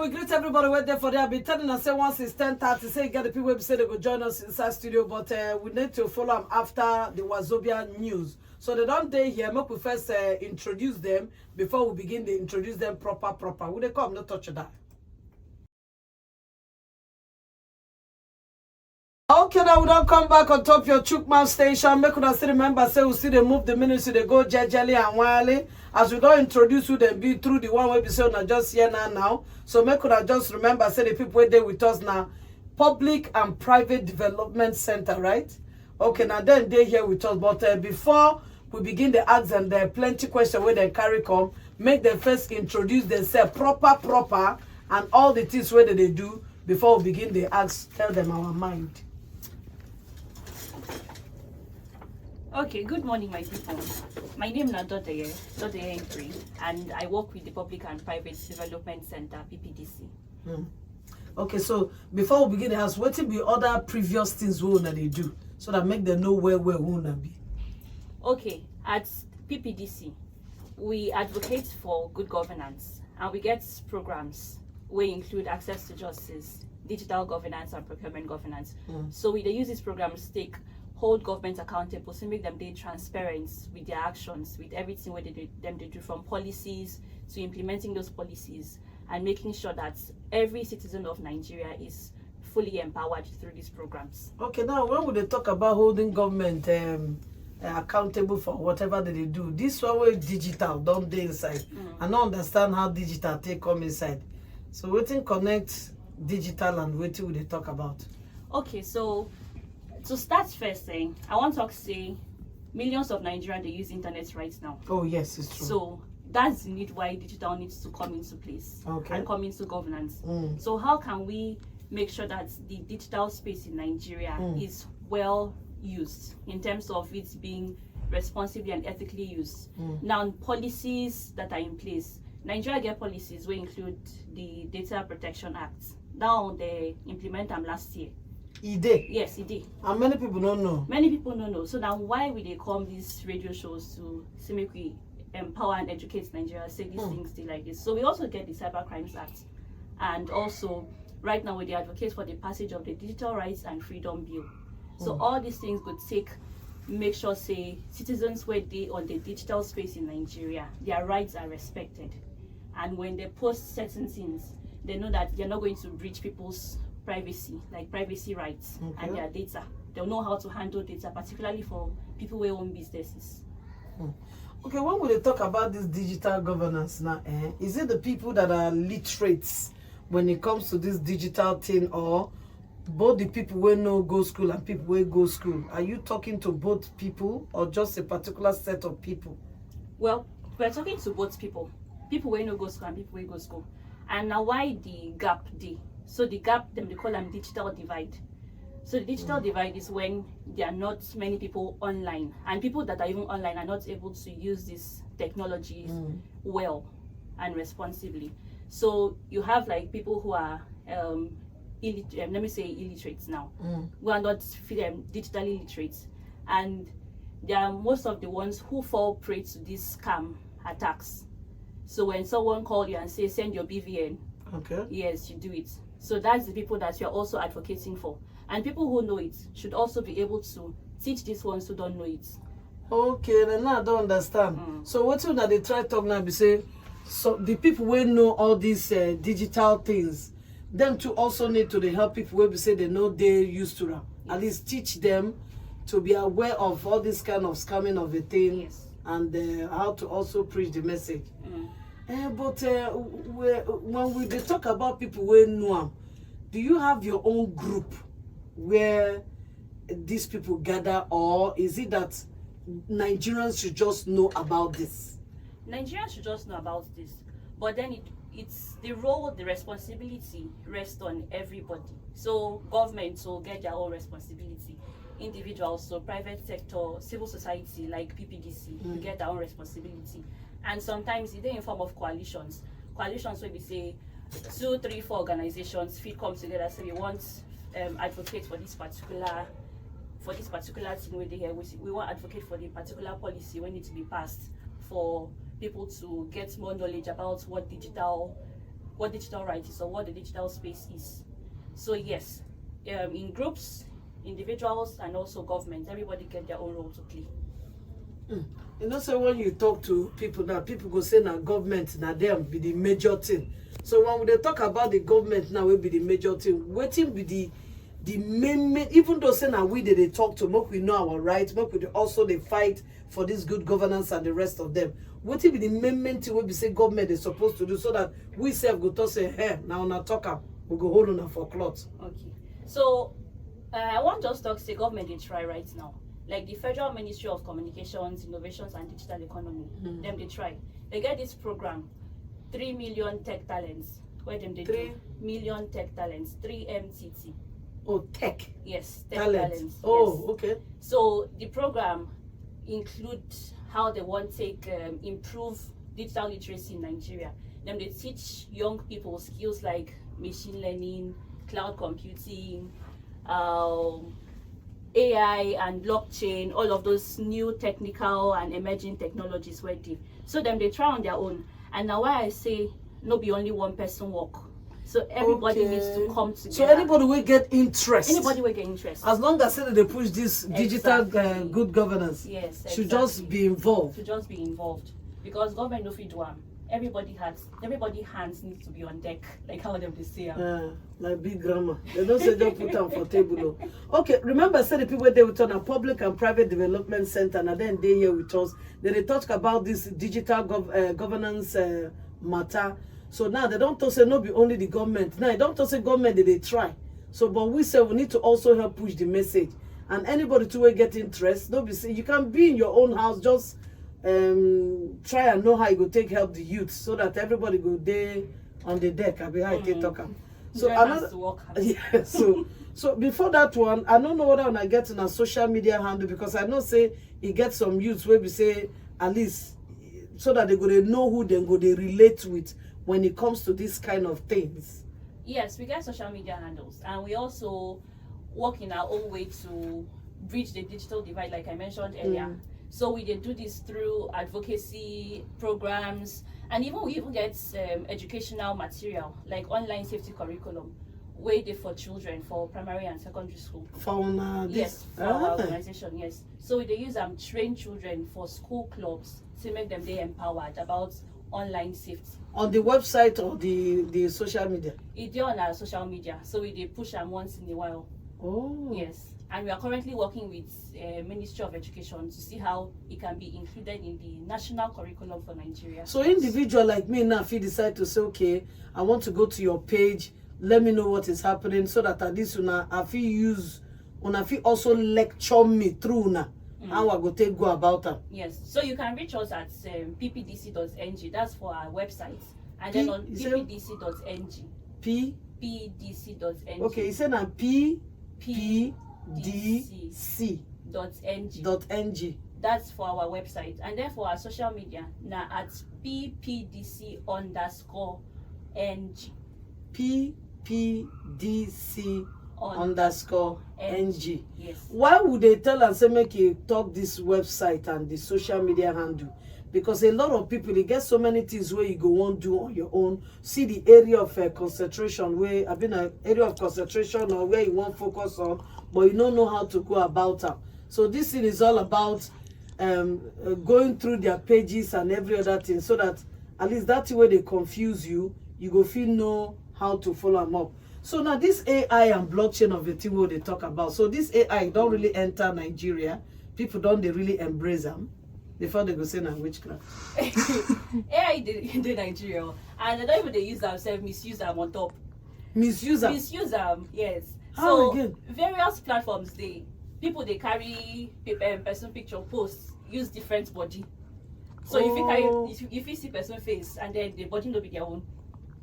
we greet everybody wait there for there. I'll be telling us say once it's 10:30, say you get the people who say they go join us inside studio, but we need to follow them after the Wazobia news. So they don't day here. Make we first introduce them before we begin to introduce them proper. Would they come? No touch that. Okay, now we don't come back on top your Chukman station. Make us still remember, say we still they move the ministry, they go jejely and wily. As we don't introduce who they be through the one way we say not just here now. So make us just remember, say the people there with us now, Public and Private Development Center, right? Okay, now then they here with us. But before we begin the ask them, there are plenty questions where they carry come. Make them first introduce themselves proper, and all the things where they do before we begin the ask, tell them our mind. Okay, good morning, my people. My name is Budeshi, and I work with the Public and Private Development Center, PPDC. Okay, so before we begin the house, what will be other previous things we wanna they do so that make them know where we wanna be? Okay, at PPDC, we advocate for good governance, and we get programs which include access to justice, digital governance, and procurement governance. So we use these programs to hold government accountable, to make them transparent with their actions, with everything what they do, from policies to implementing those policies, and making sure that every citizen of Nigeria is fully empowered through these programs. Okay, now when would they talk about holding government accountable for whatever that they do? This one way digital, don't they inside? I don't understand how digital take come inside. So waiting connect digital and waiting would they talk about? Okay, so to start first, I want to say millions of Nigerians they use internet right now. Oh yes, it's true. So that's the need why digital needs to come into place and come into governance. So how can we make sure that the digital space in Nigeria is well used in terms of it being responsibly and ethically used? Now, policies that are in place, Nigeria get policies which include the Data Protection Act. Now they implement them last year. Yes, it did. And many people don't know. Many people don't know. So now why will they come these radio shows to make we empower and educate Nigeria, say these things still like this? So we also get the Cyber Crimes Act. And also right now we advocate for the passage of the Digital Rights and Freedom Bill. So all these things could make sure say citizens where they on the digital space in Nigeria, their rights are respected. And when they post certain things, they know that they're not going to breach people's privacy, like privacy rights and their data. They'll know how to handle data, particularly for people who own businesses. Okay, when we talk about this digital governance now, is it the people that are literate when it comes to this digital thing, or both the people who no go school and people who go school? Are you talking to both people or just a particular set of people? Well, we're talking to both people who no go school and people who go school. And now why the gap day? So the gap, they call them digital divide. So the digital divide is when there are not many people online, and people that are even online are not able to use these technologies well and responsibly. So you have like people who are let me say illiterate now, who are not digitally literate, and they are most of the ones who fall prey to these scam attacks. So when someone calls you and says send your BVN, yes, you do it. So that's the people that you're also advocating for. And people who know it should also be able to teach these ones who don't know it. Okay, then I don't understand. So what you that they try to talk now be say, so the people who know all these digital things, them to also need to help people who say they know they used to them. At least teach them to be aware of all this kind of scamming of a thing, and how to also preach the message. But when they talk about people who know them, do you have your own group where these people gather, or is it that Nigerians should just know about this? Nigerians should just know about this, but then it's the role, the responsibility rests on everybody. So government will get their own responsibility, individuals, so private sector, civil society like PPDC will get their own responsibility. And sometimes it's in form of coalitions where we say 2, 3, 4 organizations fit come together, so we want advocate for this particular thing where they here. We want advocate for the particular policy when it to be passed for people to get more knowledge about what digital what digital rights is or what the digital space is. So yes, in groups, individuals, and also government, everybody get their own role to play. You know, so when you talk to people now, people go say now government now them be the major thing. So when they talk about the government now will be the major thing, waiting be the main, even though say now we they talk to make we know our rights, make we also they fight for this good governance and the rest of them. What be the main thing we say government is supposed to do so that we self go to say, hey, now on a talker, we go hold on for cloth. Okay. So I want just talk say government they try right now. Like the Federal Ministry of Communications, Innovations and Digital Economy, them they try. They get this program, 3 million tech talents, where them they 3 do million tech talents, 3MTT. Oh, tech. Yes, tech Talent. talents. Oh, yes. okay. So the program include how they want to take improve digital literacy in Nigeria. Then they teach young people skills like machine learning, cloud computing, AI and blockchain, all of those new technical and emerging technologies where they. So then they try on their own. And now why I say no be only one person work. So everybody needs to come together. So anybody will get interest. Anybody will get interest. As long as they push this digital Exactly. good governance, Yes, should just be involved. To just be involved. Because government no fit do am. Everybody hands need to be on deck, like how them they say. Like big grammar. They don't say just put them for table. Okay, remember say the people they will turn a public and private development center, and then they here with us. Then they talk about this digital governance matter. So now they don't talk say no be only the government. Now they don't talk say government they try. So but we say we need to also help push the message. And anybody to get interest, don't be say you can be in your own house, just try and know how you go take help the youth so that everybody go there on the deck. I be how you talk. So another yeah, so before that one, I don't know whether when I get in a social media handle because I know say you get some youths where we say at least so that they go they know who they go they relate with when it comes to this kind of things. Yes, we get social media handles and we also work in our own way to bridge the digital divide like I mentioned earlier. So we did do this through advocacy programs, and we even get educational material like online safety curriculum, way there for children for primary and secondary school. For yes, for our organization, yes. So they use train children for school clubs to make them they empowered about online safety. On the website or the social media? It's on our social media, so we push them once in a while. Oh. Yes. And we are currently working with Ministry of Education to see how it can be included in the national curriculum for Nigeria. So individual like me now, if you decide to say, okay, I want to go to your page, let me know what is happening so that at least I feel also lecture me through now. How I go about it. Yes. So you can reach us at ppdc.ng. That's for our website. And then on ppdc.ng. ppdc.ng. Okay, you said now ppdc.ng. That's for our website. And then for our social media, now at ppdc_ng. ppdc_ng. Yes. Why would they tell and say make you talk this website and the social media handle? Because a lot of people, they get so many things where you go on do on your own. See the area of concentration where I've been an area of concentration or where you want to focus on, but you don't know how to go about it. So this thing is all about going through their pages and every other thing, so that at least that's where they confuse you. You go feel know how to follow them up. So now this AI and blockchain of the thing what they talk about. So this AI don't really enter Nigeria. People don't they really embrace them before they go say na witchcraft. AI in Nigeria, and they don't even they use themselves, misuse them on top. Misuse them? Misuse them, yes. How so again? Various platforms people they carry person picture posts use different body. So if you see person face and then the body will be their own.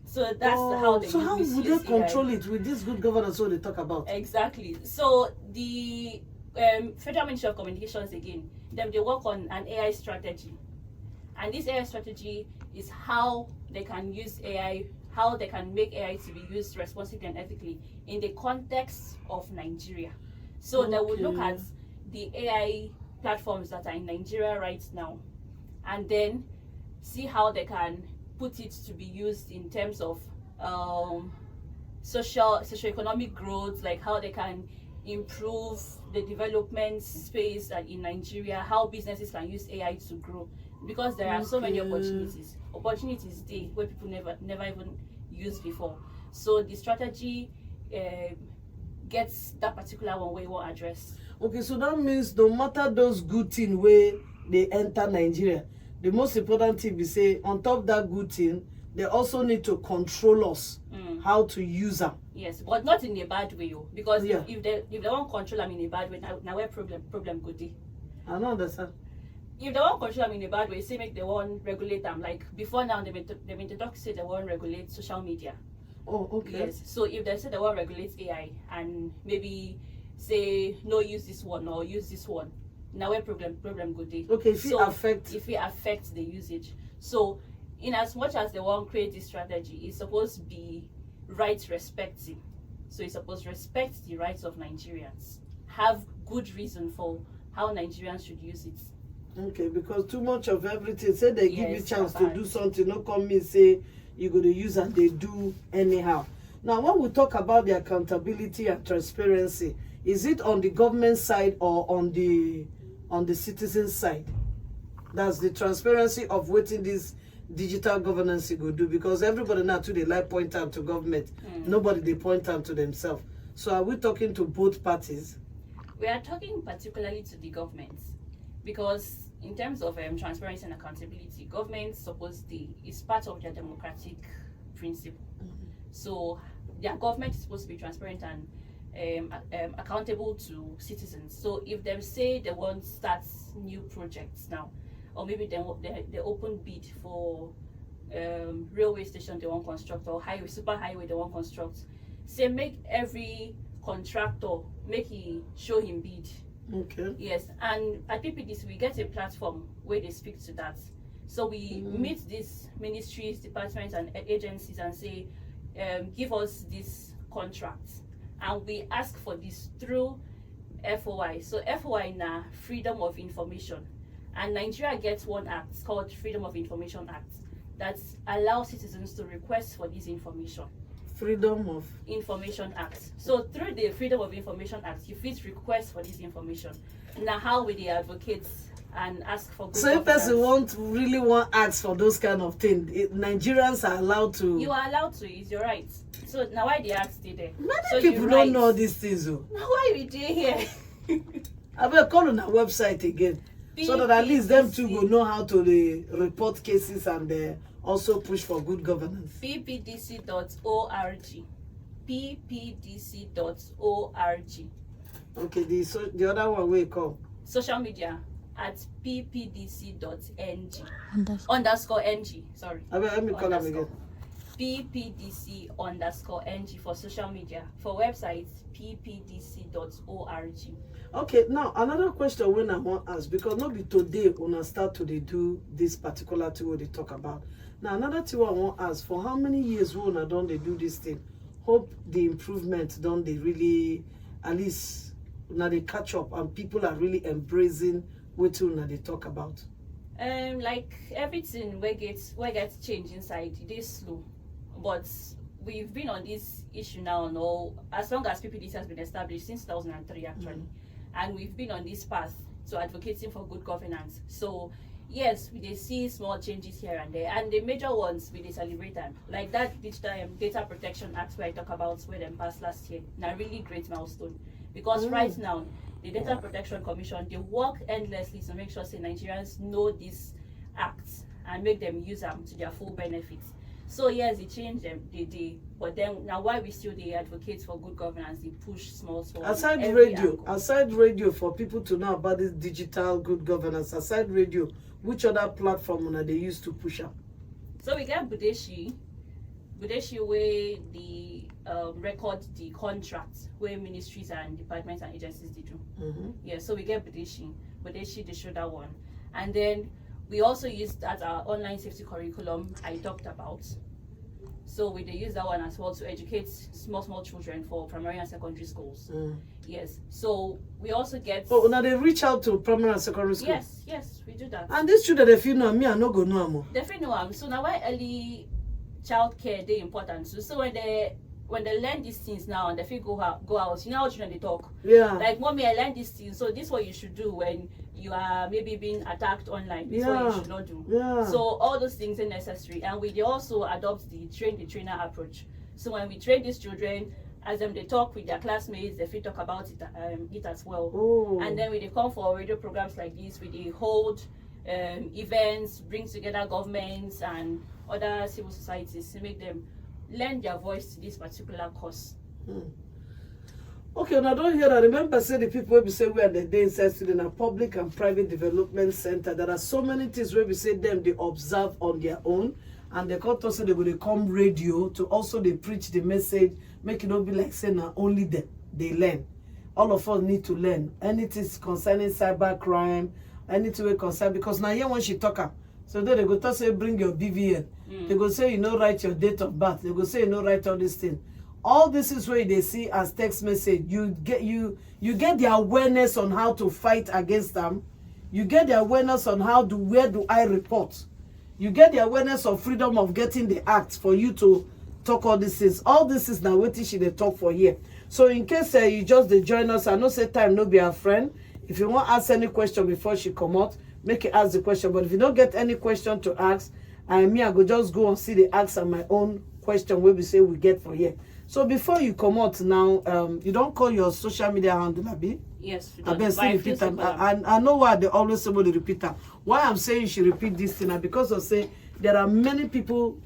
So that's how they So how would they AI. control it with this good governance what they talk about? Exactly. So the Federal Ministry of Communications again, they work on an AI strategy. And this AI strategy is how they can use AI, how they can make AI to be used responsibly and ethically in the context of Nigeria. So they will look at the AI platforms that are in Nigeria right now and then see how they can put it to be used in terms of socio-economic growth, like how they can improve the development space that in Nigeria, how businesses can use AI to grow, because there are so many opportunities there where people never even used before. So the strategy gets that particular one where we will address. Okay, so that means no matter those good things where they enter Nigeria, the most important thing we say on top of that good thing, they also need to control us how to use them. Yes, but not in a bad way, because if they want control them in a bad way, now where problem good day. I don't understand. If they want control them in a bad way, say make they want regulate them. Like before now, they've been talk say they want regulate social media. Oh, okay. Yes. So if they say they want regulate AI and maybe say no use this one or use this one, now where problem good day. Okay, if it affects the usage. So in as much as they want to create this strategy, it's supposed to be right respecting. So it's supposed to respect the rights of Nigerians, have good reason for how Nigerians should use it. Okay, because too much of everything, say they give you chance to do something, no come and say you're going to use and they do anyhow. Now, when we talk about the accountability and transparency, is it on the government side or on the citizen side? That's the transparency of what this digital governance you go do, because everybody now too they like point out to government. Nobody they point out to themselves. So are we talking to both parties? We are talking particularly to the government, because in terms of transparency and accountability, government is part of their democratic principle. So their government is supposed to be transparent and accountable to citizens. So if they say they want to start new projects now, or maybe they open bid for railway station they want to construct, or super highway they want to construct, say make every contractor make he show him bid. Okay. Yes, and at PPDC we get a platform where they speak to that. So we meet these ministries, departments, and agencies and say, give us this contract, and we ask for this through FOI. So FOI now Freedom of Information, and Nigeria gets one act called Freedom of Information Act that allows citizens to request for this information. Freedom of Information Act. So through the Freedom of Information Act, you fit request for this information. Now, how will they advocate and ask for good So if person really want ask for those kind of things, Nigerians are allowed to. You are allowed to. It's your right. So now why the act stay there? Many people don't know these things, though. Now why we do here? I will call on our website again, so that at least them too will know how to report cases and also push for good governance. ppdc.org. ppdc.org. Okay, the other one we call social media at ppdc.ng. Sorry. Let me call them again. ppdc_ng for social media. For websites, ppdc.org. Okay, now another question when I want to ask, because not be today when I start to do this particular thing what they talk about. Now another thing I want to ask, for how many years when I don't they do this thing? Hope the improvement don't they really at least now they catch up and people are really embracing what now they talk about. Like everything where gets change inside, it is slow. But we've been on this issue now, as long as PPDC has been established since 2003 actually. And we've been on this path to advocating for good governance. So yes, we see small changes here and there, and the major ones we celebrate them. Like that Digital Data Protection Act where I talk about where them passed last year. Now really great milestone. Because right now the Data Protection Commission, they work endlessly to make sure say Nigerians know these acts and make them use them to their full benefits. So yes, they change them, they did, but then now why we still they advocate for good governance, they push small. Aside radio, for people to know about this digital good governance, aside radio, which other platform are they use to push up? So we got Budeshi where the record the contracts where ministries and departments and agencies they do. Yeah, so we get Budeshi they show that one, and then we also use that our online safety curriculum I talked about. So we use that one as well to educate small children for primary and secondary schools. Yes. So we also get. Oh, now they reach out to primary and secondary schools. Yes, we do that. And these children, they feel no me, I no go no more. They feel no. So now why early childcare they important too. So when they learn these things now and they feel go out, you know how children they talk. Yeah. Like, mommy, I learned these things, so this is what you should do when you are maybe being attacked online. This is what you should not do. Yeah. So all those things are necessary, and we also adopt the train the trainer approach. So when we train these children, as them they talk with their classmates, they feel talk about it as well. Oh. And then we they come for radio programs like this, we they hold events, bring together governments and other civil societies to make them lend their voice to this particular cause. Okay, now don't hear that. Remember, say the people where we say we are the day inside student a public and private development center. There are so many things where we say them they observe on their own, and they can't also they will come radio to also they preach the message, make it not be like saying now only them they learn. All of us need to learn anything concerning cyber crime, anything we concern, because now here when she talk up, so then they go to say bring your BVN. They go say you know write your date of birth. They go say you know write all these things. All this is where they see as text message. You get the awareness on how to fight against them. You get the awareness on where do I report. You get the awareness of freedom of getting the act for you to talk all these things. All this is now what she they talk for here. So in case you just they join us, I know say time no be our friend. If you want to ask any question before she come out, make it ask the question. But if you don't get any question to ask, I go just go and see the ask and my own question where we say we get for here. So before you come out now, you don't call your social media handle, Abi? Yes, I bet say repeat them. I know why they always say the repeat them. Why I'm saying you should repeat this thing, because of say there are many people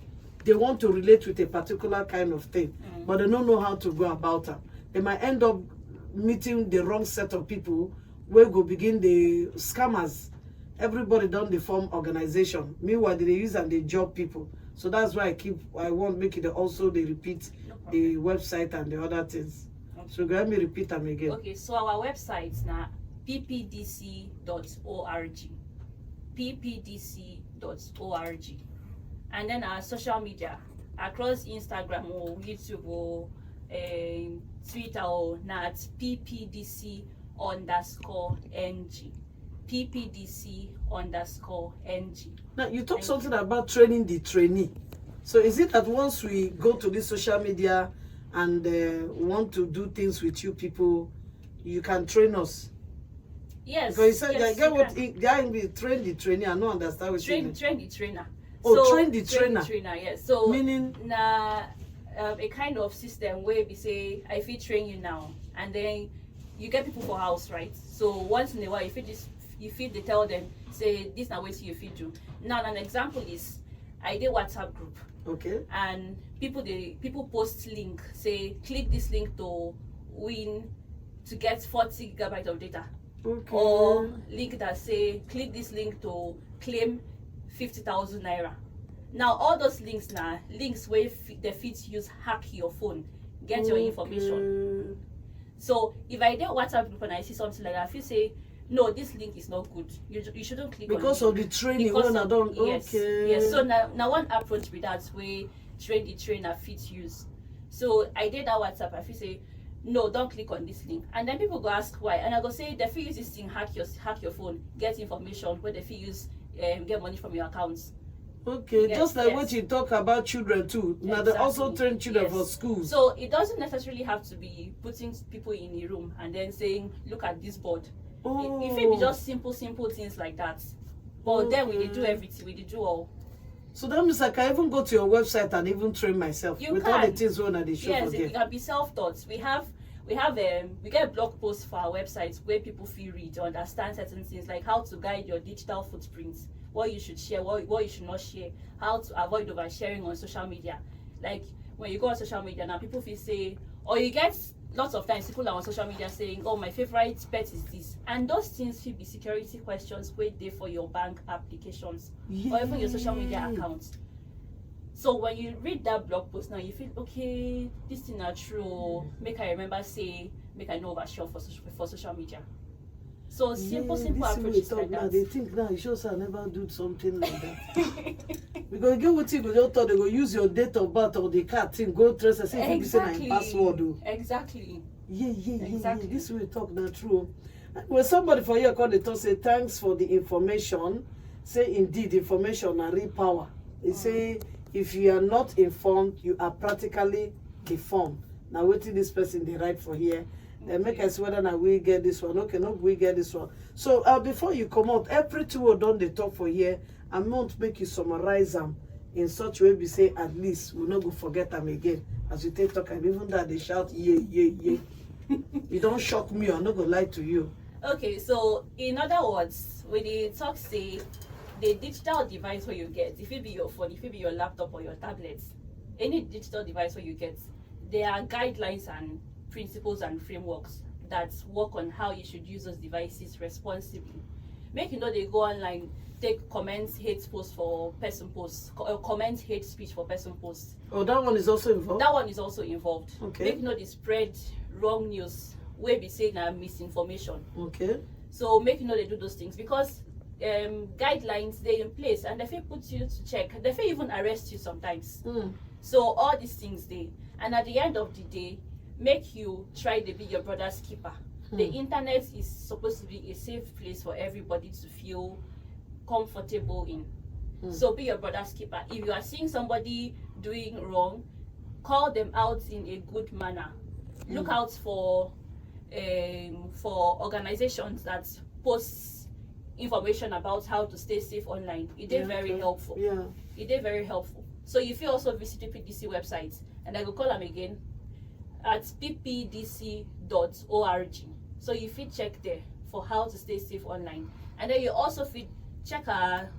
they want to relate with a particular kind of thing, but they don't know how to go about it. They might end up meeting the wrong set of people where go begin the scammers. Everybody done the form organization. Meanwhile, they use and they job people. So that's why I want make it also they repeat the website and the other things. Okay. So let me repeat them again. Okay, so our website is now ppdc.org. ppdc.org. And then our social media across Instagram or YouTube or Twitter or not ppdc_ng. ppdc_ng. Now you talk something about training the trainee. So is it that once we go to this social media and want to do things with you people, you can train us? Yes. Because you said yes, get what they train the trainee. I don't understand what train the trainer. Oh, so, train the trainer. Yes. So meaning a kind of system where we say I feel train you now, and then you get people for house, right? So once in a while, you feel they tell them say this now what you feel do. Now an example is I did WhatsApp group. Okay. And people post link, say click this link to get 40 gigabytes of data. Okay. Or link that say click this link to claim 50,000 naira. Now all those links now links where the fit use hack your phone, get your information. So if I did WhatsApp group and I see something like that, if you say no, this link is not good, you shouldn't click because on of the training. Yes, okay. Yes. So now one approach with that way train the trainer fit use. So I did that WhatsApp. I feel say no, don't click on this link, and then people go ask why, and I go say they feel use this thing hack your phone, get information where they feel use get money from your accounts. Okay, just like what you talk about children too. Now they also train children for schools. So it doesn't necessarily have to be putting people in a room and then saying, look at this board. Oh. It may be just simple things like that. But then we do everything, we do all. So that means I can even go to your website and even train myself with all the things when they show. Yes, it can be self-taught. We get blog posts for our website where people feel read to understand certain things like how to guide your digital footprints, what you should share, what you should not share, how to avoid oversharing on social media. Like when you go on social media now, people feel say, or you get lots of times people are on social media saying, oh, my favorite pet is this, and those things should be security questions wait there for your bank applications or even your social media accounts. So when you read that blog post now, you feel okay, this thing are true. Make I remember say, make I know overshare for social media. So simple approaches like that. They think now it shows I never do something like that. Because get what you go thought they go use your date of birth or the card thing, go trace and say exactly. Password. Exactly. Yeah. This will talk now true. When somebody for here called the talk say thanks for the information. Say indeed information and real power. They say if you are not informed, you are practically deformed. Now waiting this person they write for here. They make us whether now we get this one. Okay, no, we get this one. So before you come out, every two done they talk for here, I won't make you summarize them in such way we say at least we'll not go forget them again. As you take talk and even that they shout yeah, yeah, yeah. You don't shock me, I'm not gonna lie to you. Okay, so in other words, when they talk say the digital device where you get, if it be your phone, if it be your laptop or your tablet, any digital device where you get, there are guidelines and principles and frameworks that work on how you should use those devices responsibly. Make you know they go online, take comments, hate posts for person posts, comment hate speech for person posts. Oh, that one is also involved? That one is also involved. Okay. Make you know they spread wrong news, where be saying misinformation. Okay. So make you know they do those things because guidelines they're in place and if they put you to check, they may even arrest you sometimes. So all these things they, and at the end of the day, make you try to be your brother's keeper. The internet is supposed to be a safe place for everybody to feel comfortable in. So be your brother's keeper. If you are seeing somebody doing wrong, call them out in a good manner. Look out for organizations that post information about how to stay safe online. It is very helpful. Yeah. It is very helpful. So if you also visit the PDC website, and I will call them again at ppdc.org. So you fit check there for how to stay safe online. And then you also fit check our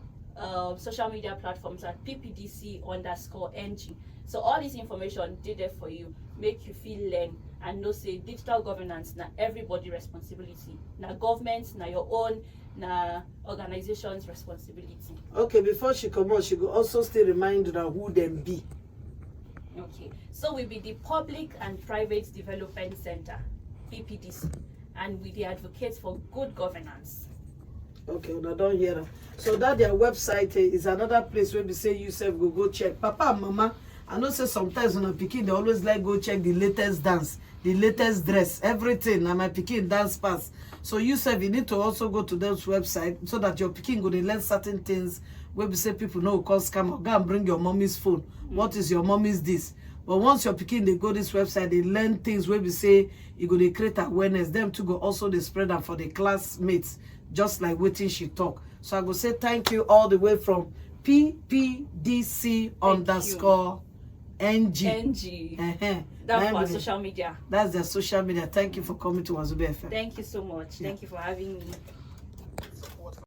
social media platforms at ppdc_ng. So all this information did there for you, make you feel learn and know say digital governance na everybody responsibility. Na government, na your own, na organization's responsibility. Okay, before she come out, she go also still remind her who them be. Okay, so we be the Public and Private Development Center, PPDC, and we the advocates for good governance. Okay, I don't hear that. So that their website is another place where we say you self go check. Papa and mama, I know say sometimes when I'm picking, they always like go check the latest dance, the latest dress, everything. And my picking dance pass. So you self, you need to also go to those website so that your picking go to learn certain things where we say people know cause scam. Go and bring your mommy's phone. What is your mommy's this? But once you're picking, they go this website, they learn things where we say you go to create awareness. Them to go also they spread them for the classmates, just like waiting she talk. So I go say thank you all the way from ppdc_ng. That's for social media. That's their social media. Thank you for coming to Wazobia FM. Thank you so much. Thank you for having me.